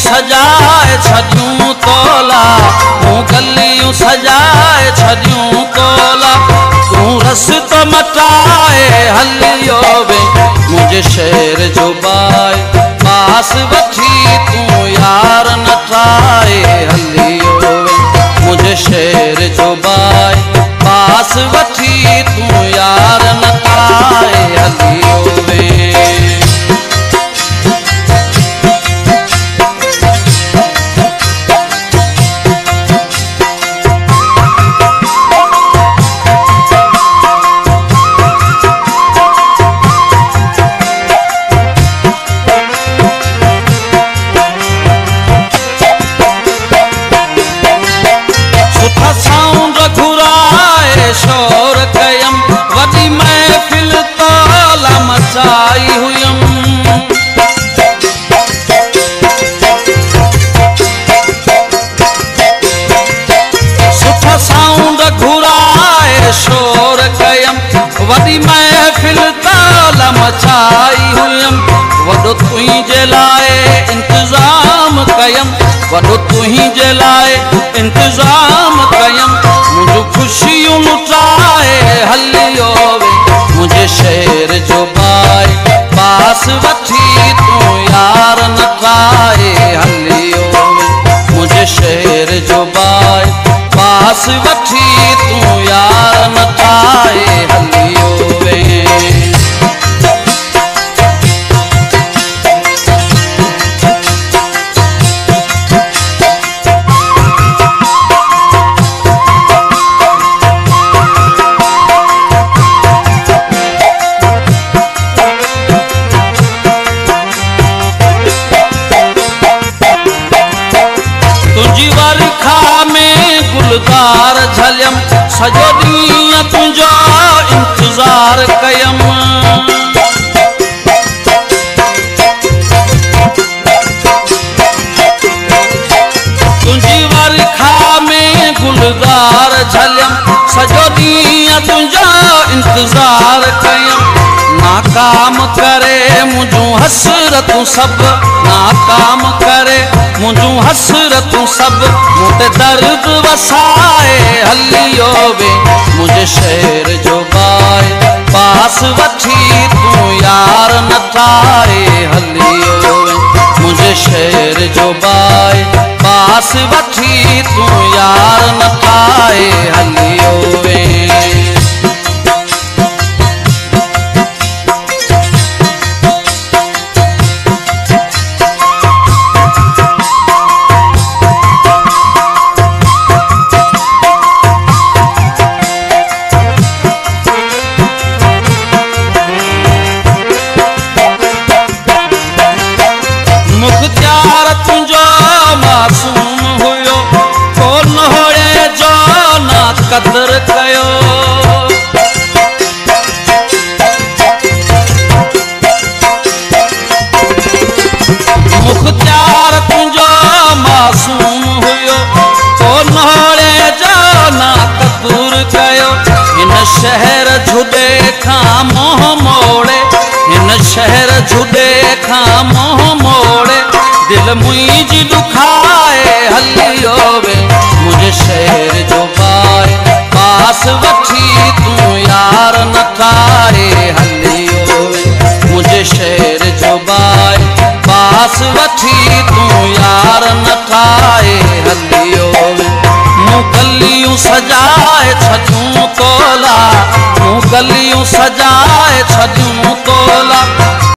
सजाए छॾियूं तोला, तूं गलियूं सजाए छॾियूं तोला, तूं रस्तो मटाए हलियो वे मुंहिंजे शहर जो बाए पास वठी तूं यार नटाए हलियो वे मुंहिंजे शहर जो बाए पास वठी तूं यार नटाए हलियो वे। शोर कयम वॾी महफ़िल तोला मचाई हुयम, सुठा साउंड घुराए शोर कयम वॾी महफ़िल तोला मचाई हुयम, वॾो तुंहिंजे लाइ इंतज़ाम कयम, वॾो तुंहिंजे लाइ इंतज़ाम कयम, मुंहिंजूं ख़ुशियूं लुटाए हलियो वे मुंहिंजे शहर जो बाए पास वठी तूं यार नटाए हलियो वे मुंहिंजे शहर जो बाए पास वठी तूं यार नटाए हलियो वे। गुलदार झलियम सॼो ॾींहुं तुंहिंजो इंतज़ार कयम, तुंहिंजी वर्खा में गुलदार झलियम सॼो ॾींहुं तुंहिंजो इंतज़ार कयम, नाकाम करे मुंहिंजूं हसरतूं सभु, नाकाम करे मुंहिंजूं हसरतूं सभु, मूं ते दर्द वसाए हलियो वे मुंहिंजे शहर जो बाए पास वठी तूं यार नटाए हलियो वे मुंहिंजे शहर जो बाए पास वठी तूं यार नटाए हलियो वे। मुख्तियार तुंहिंजो मासूम हुयो, कोन होड़े जो ना क़दुरु कयो, मुख्तियार तुंहिंजो मासूम हुयो, कोन होड़े जो ना क़दुरु कयो, हिन शहर झुॾे खां मोह मोड़े, हिन शहर झुॾे खां मोह मोड़े, दिल मुंहिंजी ॾुखाए हलियो वे मुंहिंजे शहर जो बाए पास वठी तूं यार नटाए हलियो वे मुंहिंजे शहर जो बाए पास वठी तूं यार नटाए हलियो वे। मूं गलियूं सजाए छॾियूं तोला, मूं गलियूं सजाए छॾियूं तोला,